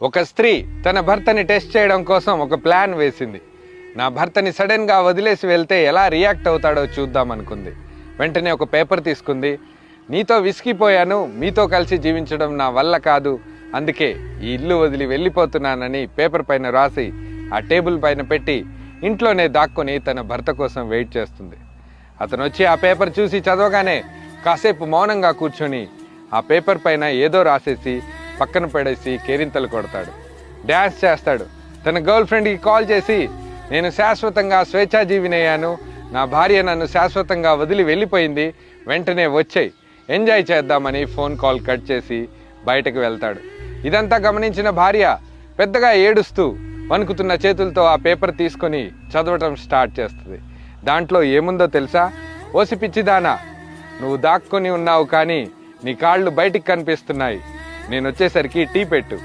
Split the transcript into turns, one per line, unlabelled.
ఒక స్త్రీ తన భర్తని టెస్ట్ చేయడం కోసం ఒక ప్లాన్ వేసింది. నా భర్తని సడన్గా వదిలేసి వెళ్తే ఎలా రియాక్ట్ అవుతాడో చూద్దాం అనుకుంది. వెంటనే ఒక పేపర్ తీసుకుంది. నీతో విసిగిపోయాను, మీతో కలిసి జీవించడం నా వల్ల కాదు, అందుకే ఈ ఇల్లు వదిలి వెళ్ళిపోతున్నానని పేపర్ పైన రాసి ఆ టేబుల్ పైన పెట్టి ఇంట్లోనే దాక్కొని తన భర్త కోసం వెయిట్ చేస్తుంది. అతను వచ్చి ఆ పేపర్ చూసి చదవగానే కాసేపు మౌనంగా కూర్చొని ఆ పేపర్ పైన ఏదో రాసేసి పక్కన పడేసి కేరింతలు కొడతాడు, డ్యాన్స్ చేస్తాడు. తన గర్ల్ ఫ్రెండ్కి కాల్ చేసి, నేను శాశ్వతంగా స్వేచ్ఛాజీవినయ్యాను, నా భార్య నన్ను శాశ్వతంగా వదిలి వెళ్ళిపోయింది, వెంటనే వచ్చేయి, ఎంజాయ్ చేద్దామని ఫోన్ కాల్ కట్ చేసి బయటకు వెళ్తాడు. ఇదంతా గమనించిన భార్య పెద్దగా ఏడుస్తూ వణుకుతున్న చేతులతో ఆ పేపర్ తీసుకొని చదవటం స్టార్ట్ చేస్తుంది. దాంట్లో ఏముందో తెలుసా? ఓసి పిచ్చిదానా, నువ్వు దాక్కొని ఉన్నావు కానీ నీ కాళ్ళు బయటికి కనిపిస్తున్నాయి, నేను వచ్చేసరికి టీ పెట్టు.